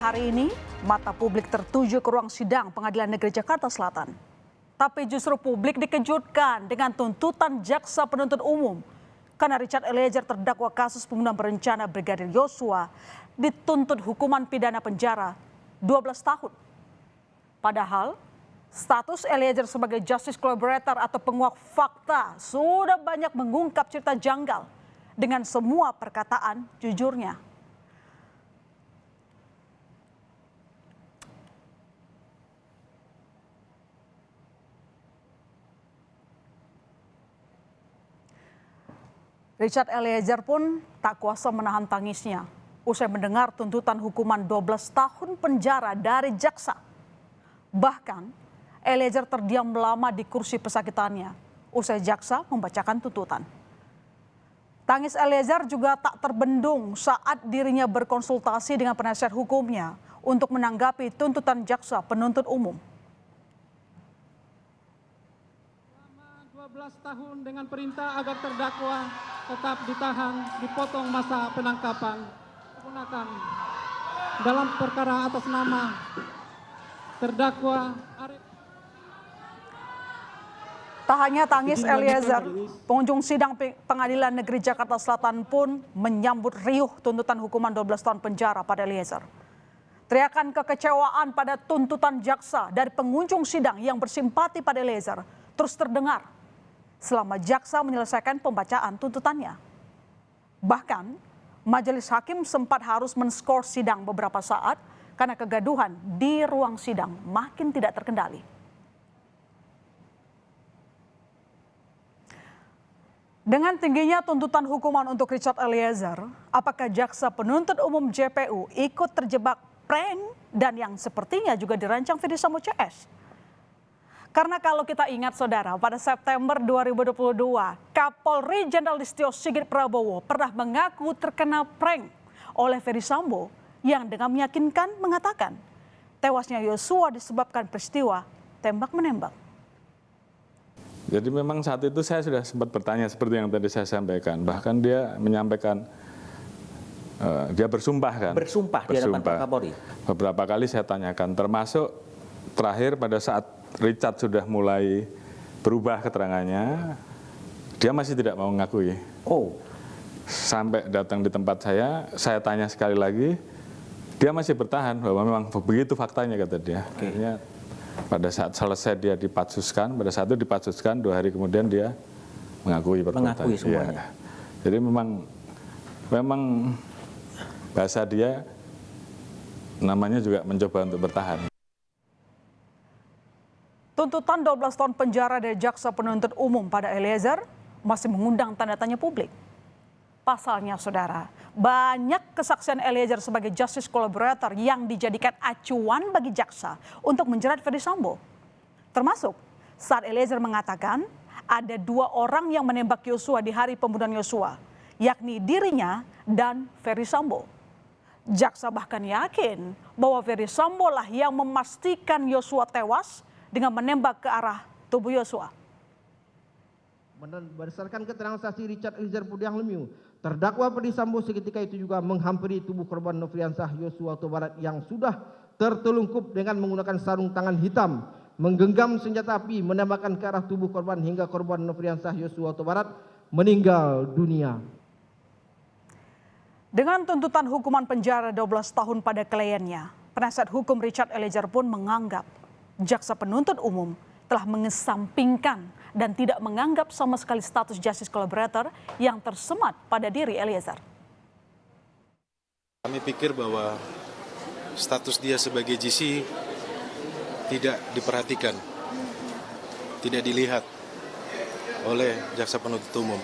Hari ini, mata publik tertuju ke ruang sidang Pengadilan Negeri Jakarta Selatan. Tapi justru publik dikejutkan dengan tuntutan jaksa penuntut umum. Karena Richard Eliezer terdakwa kasus pembunuhan berencana Brigadir Yosua dituntut hukuman pidana penjara 12 tahun. Padahal, status Eliezer sebagai justice collaborator atau penguak fakta sudah banyak mengungkap cerita janggal dengan semua perkataan jujurnya. Richard Eliezer pun tak kuasa menahan tangisnya usai mendengar tuntutan hukuman 12 tahun penjara dari jaksa. Bahkan, Eliezer terdiam lama di kursi pesakitannya usai jaksa membacakan tuntutan. Tangis Eliezer juga tak terbendung saat dirinya berkonsultasi dengan penasihat hukumnya untuk menanggapi tuntutan jaksa penuntut umum. 12 tahun dengan perintah agar terdakwa tetap ditahan, dipotong masa penangkapan, menggunakan dalam perkara atas nama terdakwa Arif. Tak hanya tangis Eliezer, pengunjung sidang Pengadilan Negeri Jakarta Selatan pun menyambut riuh tuntutan hukuman 12 tahun penjara pada Eliezer. Teriakan kekecewaan pada tuntutan jaksa dari pengunjung sidang yang bersimpati pada Eliezer terus terdengar selama jaksa menyelesaikan pembacaan tuntutannya. Bahkan, majelis hakim sempat harus men-skor sidang beberapa saat karena kegaduhan di ruang sidang makin tidak terkendali. Dengan tingginya tuntutan hukuman untuk Richard Eliezer, apakah jaksa penuntut umum JPU ikut terjebak prank dan yang sepertinya juga dirancang Ferdy Sambo CS? Karena kalau kita ingat saudara, pada September 2022, Kapolri Jenderal Listio Sigit Prabowo pernah mengaku terkena prank oleh Ferdy Sambo yang dengan meyakinkan mengatakan tewasnya Yosua disebabkan peristiwa tembak-menembak. Jadi memang saat itu saya sudah sempat bertanya seperti yang tadi saya sampaikan. Bahkan dia menyampaikan, dia bersumpah kan? Bersumpah di hadapan Pak Kapolri. Beberapa kali saya tanyakan, termasuk terakhir pada saat Richard sudah mulai berubah keterangannya, dia masih tidak mau mengakui. Oh. Sampai datang di tempat saya tanya sekali lagi, dia masih bertahan bahwa memang begitu faktanya kata dia. Akhirnya pada saat selesai dia dipatsuskan, pada saat itu dipatsuskan 2 hari kemudian dia mengakui perbuatannya. Mengakui semuanya. Ya. Jadi memang bahasa dia namanya juga mencoba untuk bertahan. Tuntutan 12 tahun penjara dari jaksa penuntut umum pada Eliezer masih mengundang tanda tanya publik. Pasalnya saudara, banyak kesaksian Eliezer sebagai justice collaborator yang dijadikan acuan bagi jaksa untuk menjerat Ferdy Sambo. Termasuk saat Eliezer mengatakan ada 2 orang yang menembak Yosua di hari pembunuhan Yosua, yakni dirinya dan Ferdy Sambo. Jaksa bahkan yakin bahwa Ferdy Sambo lah yang memastikan Yosua tewas dengan menembak ke arah tubuh Yosua. Berdasarkan keterangan saksi Richard Eliezer Pudiang Lumiu, terdakwa Ferdy Sambo seketika itu juga menghampiri tubuh korban Nofriansah Yosua Huta Barat yang sudah tertelungkup dengan menggunakan sarung tangan hitam, menggenggam senjata api, menembakkan ke arah tubuh korban hingga korban Nofriansah Yosua Huta Barat meninggal dunia. Dengan tuntutan hukuman penjara 12 tahun pada kliennya, penasihat hukum Richard Eliezer pun menganggap jaksa penuntut umum telah mengesampingkan dan tidak menganggap sama sekali status justice collaborator yang tersemat pada diri Eliezer. Kami pikir bahwa status dia sebagai GC tidak diperhatikan, tidak dilihat oleh jaksa penuntut umum.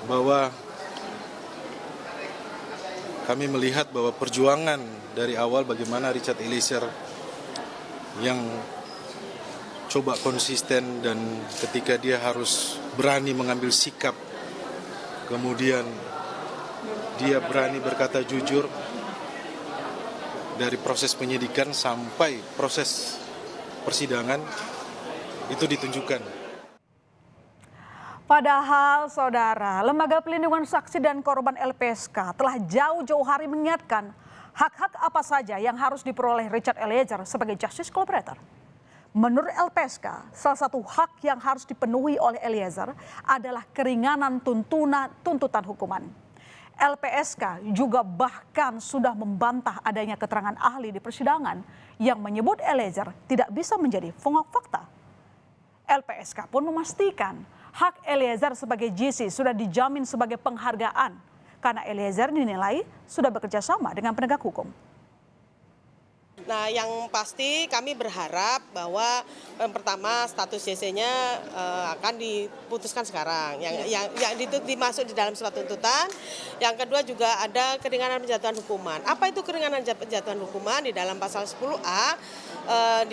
Bahwa kami melihat bahwa perjuangan dari awal bagaimana Richard Eliezer yang coba konsisten dan ketika dia harus berani mengambil sikap, kemudian dia berani berkata jujur dari proses penyidikan sampai proses persidangan itu ditunjukkan. Padahal saudara, Lembaga Pelindungan Saksi dan Korban LPSK telah jauh-jauh hari mengingatkan Hak-hak apa saja yang harus diperoleh Richard Eliezer sebagai justice collaborator? Menurut LPSK, salah satu hak yang harus dipenuhi oleh Eliezer adalah keringanan tuntutan hukuman. LPSK juga bahkan sudah membantah adanya keterangan ahli di persidangan yang menyebut Eliezer tidak bisa menjadi pengungkap fakta. LPSK pun memastikan hak Eliezer sebagai GC sudah dijamin sebagai penghargaan karena Eliezer dinilai sudah bekerja sama dengan penegak hukum. Nah, yang pasti kami berharap bahwa yang pertama status JC-nya akan diputuskan sekarang, yang dimasuk di dalam surat tuntutan. Yang kedua juga ada keringanan penjatuhan hukuman. Apa itu keringanan penjatuhan hukuman? Di dalam pasal 10A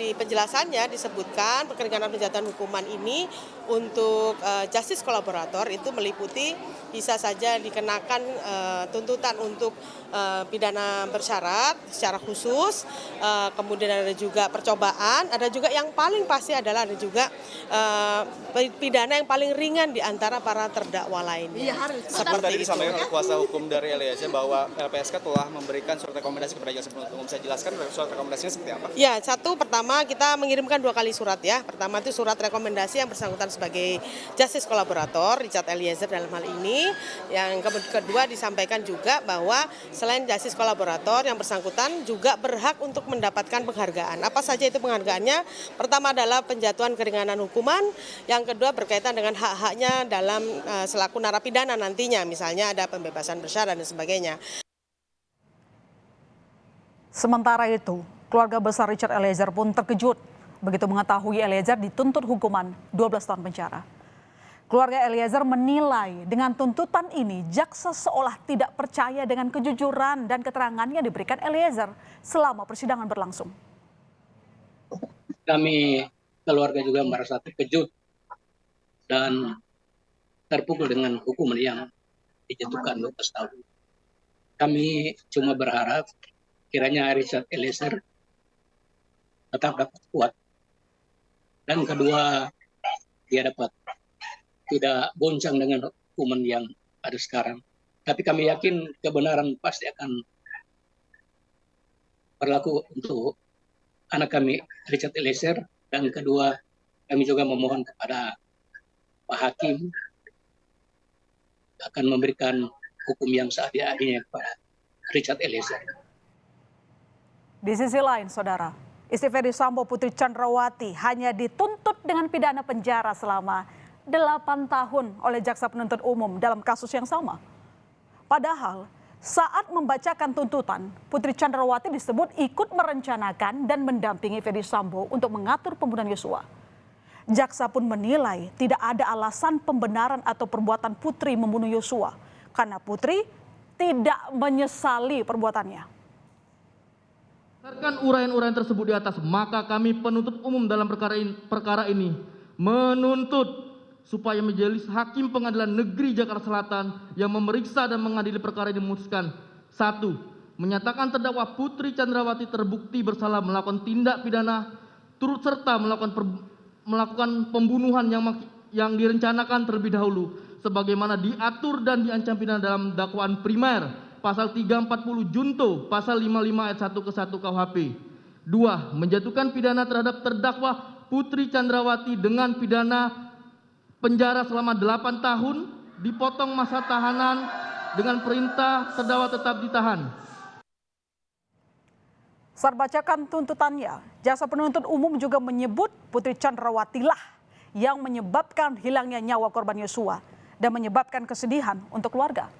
di penjelasannya disebutkan keringanan penjatuhan hukuman ini untuk justice kolaborator itu meliputi bisa saja dikenakan tuntutan untuk pidana bersyarat secara khusus, kemudian ada juga percobaan, ada juga yang paling pasti adalah ada juga pidana yang paling ringan di antara para terdakwa lainnya. Seperti tadi disampaikan oleh kuasa hukum dari Eliezer bahwa LPSK telah memberikan surat rekomendasi kepada jaksa penuntut umum. Saya jelaskan surat rekomendasinya seperti apa? Ya, pertama kita mengirimkan 2 kali surat ya. Pertama itu surat rekomendasi yang bersangkutan sebagai justice kolaborator Richard Eliezer dalam hal ini. Yang kedua disampaikan juga bahwa selain justice kolaborator yang bersangkutan juga berhak untuk mendapatkan penghargaan. Apa saja itu penghargaannya? Pertama adalah penjatuhan keringanan hukuman, yang kedua berkaitan dengan hak-haknya dalam selaku narapidana nantinya, misalnya ada pembebasan bersyarat dan sebagainya. Sementara itu, keluarga besar Richard Eliezer pun terkejut begitu mengetahui Eliezer dituntut hukuman 12 tahun penjara. Keluarga Eliezer menilai dengan tuntutan ini jaksa seolah tidak percaya dengan kejujuran dan keterangan yang diberikan Eliezer selama persidangan berlangsung. Kami keluarga juga merasa terkejut dan terpukul dengan hukuman yang dijatuhkan 12 tahun. Kami cuma berharap kiranya Richard Eliezer tetap dapat kuat. Dan kedua, dia dapat tidak goncang dengan hukuman yang ada sekarang. Tapi kami yakin kebenaran pasti akan berlaku untuk anak kami Richard Eliezer. Dan kedua, kami juga memohon kepada Pak Hakim akan memberikan hukum yang seadil-adilnya kepada Richard Eliezer. Di sisi lain, saudara, istri Ferdy Sambo Putri Chandrawati hanya dituntut dengan pidana penjara selama 8 tahun oleh jaksa penuntut umum dalam kasus yang sama. Padahal saat membacakan tuntutan, Putri Chandrawati disebut ikut merencanakan dan mendampingi Ferdy Sambo untuk mengatur pembunuhan Yosua. Jaksa pun menilai tidak ada alasan pembenaran atau perbuatan Putri membunuh Yosua karena Putri tidak menyesali perbuatannya. Berdasarkan uraian-uraian tersebut di atas, maka kami penuntut umum dalam perkara ini menuntut supaya majelis hakim pengadilan negeri Jakarta Selatan yang memeriksa dan mengadili perkara ini memutuskan: 1. Menyatakan terdakwa Putri Chandrawati terbukti bersalah melakukan tindak pidana turut serta melakukan pembunuhan yang direncanakan terlebih dahulu sebagaimana diatur dan diancam pidana dalam dakwaan primer pasal 340 junto pasal 55 ayat 1 ke 1 KUHP. 2. Menjatuhkan pidana terhadap terdakwa Putri Chandrawati dengan pidana penjara selama 8 tahun, dipotong masa tahanan dengan perintah terdakwa tetap ditahan. Saat bacakan tuntutannya, jaksa penuntut umum juga menyebut Putri Chandrawati lah yang menyebabkan hilangnya nyawa korban Yosua dan menyebabkan kesedihan untuk keluarga.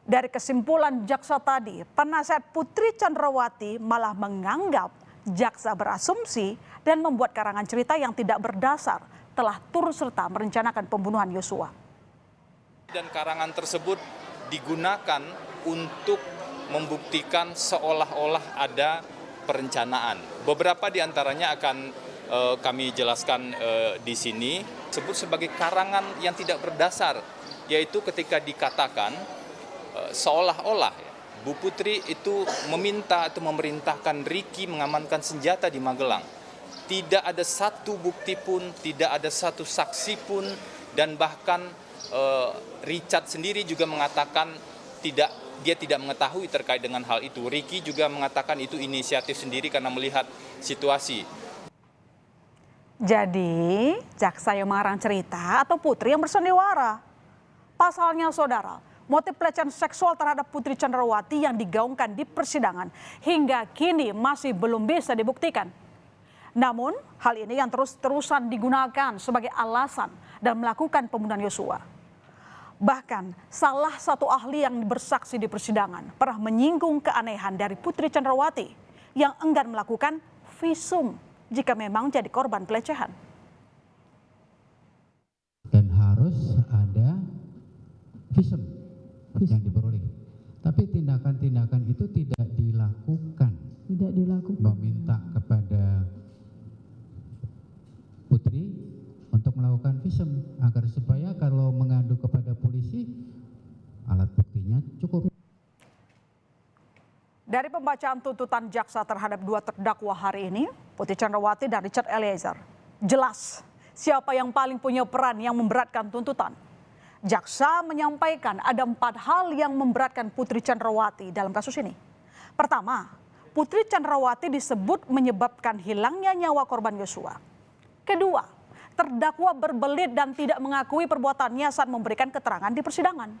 Dari kesimpulan jaksa tadi, penasihat Putri Chandrawati malah menganggap jaksa berasumsi dan membuat karangan cerita yang tidak berdasar telah turut serta merencanakan pembunuhan Yosua. Dan karangan tersebut digunakan untuk membuktikan seolah-olah ada perencanaan. Beberapa di antaranya akan kami jelaskan di sini, disebut sebagai karangan yang tidak berdasar, yaitu ketika dikatakan seolah-olah Bu Putri itu meminta atau memerintahkan Ricky mengamankan senjata di Magelang. Tidak ada satu bukti pun, tidak ada satu saksi pun, dan bahkan Richard sendiri juga mengatakan tidak dia tidak mengetahui terkait dengan hal itu. Ricky juga mengatakan itu inisiatif sendiri karena melihat situasi. Jadi, jaksa yang mengarang cerita atau Putri yang bersandiwara. Pasalnya saudara, motif pelecehan seksual terhadap Putri Chandrawati yang digaungkan di persidangan hingga kini masih belum bisa dibuktikan. Namun, hal ini yang terus-terusan digunakan sebagai alasan dan melakukan pembunuhan Yosua. Bahkan, salah satu ahli yang bersaksi di persidangan pernah menyinggung keanehan dari Putri Chandrawati yang enggan melakukan visum jika memang jadi korban pelecehan. Dan harus ada visum yang diperoleh. Tapi tindakan-tindakan itu tidak dilakukan. Meminta kepada Putri untuk melakukan visum agar supaya kalau mengadu kepada polisi alat buktinya cukup. Dari pembacaan tuntutan jaksa terhadap dua terdakwa hari ini, Putri Chandrawati dan Richard Eliezer, jelas siapa yang paling punya peran yang memberatkan tuntutan. Jaksa menyampaikan ada 4 hal yang memberatkan Putri Chandrawati dalam kasus ini. Pertama, Putri Chandrawati disebut menyebabkan hilangnya nyawa korban Yosua. Kedua, terdakwa berbelit dan tidak mengakui perbuatannya saat memberikan keterangan di persidangan.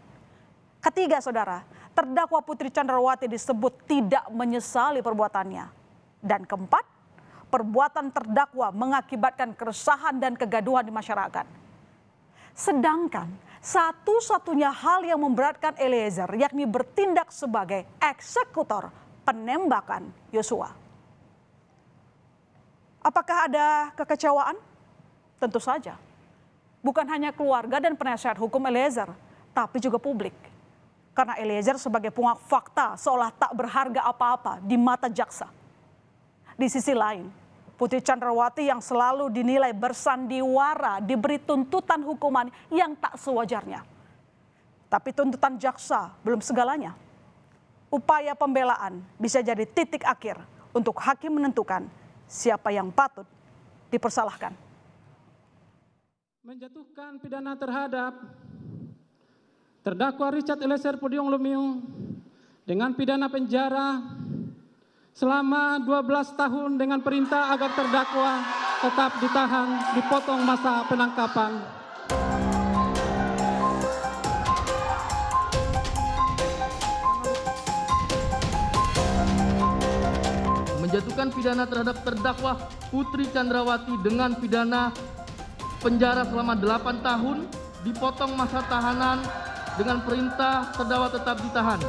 Ketiga, saudara, terdakwa Putri Chandrawati disebut tidak menyesali perbuatannya. Dan keempat, perbuatan terdakwa mengakibatkan keresahan dan kegaduhan di masyarakat. Sedangkan satu-satunya hal yang memberatkan Eliezer yakni bertindak sebagai eksekutor penembakan Yosua. Apakah ada kekecewaan? Tentu saja. Bukan hanya keluarga dan penasihat hukum Eliezer, tapi juga publik. Karena Eliezer sebagai pengungkap fakta seolah tak berharga apa-apa di mata jaksa. Di sisi lain, Putri Chandrawati yang selalu dinilai bersandiwara diberi tuntutan hukuman yang tak sewajarnya. Tapi tuntutan jaksa belum segalanya. Upaya pembelaan bisa jadi titik akhir untuk hakim menentukan siapa yang patut dipersalahkan. Menjatuhkan pidana terhadap terdakwa Richard Eliezer Pudium Lumiu dengan pidana penjara selama 12 tahun dengan perintah agar terdakwa tetap ditahan, dipotong masa penangkapan. Menjatuhkan pidana terhadap terdakwa Putri Chandrawati dengan pidana penjara selama 8 tahun, dipotong masa tahanan dengan perintah terdakwa tetap ditahan.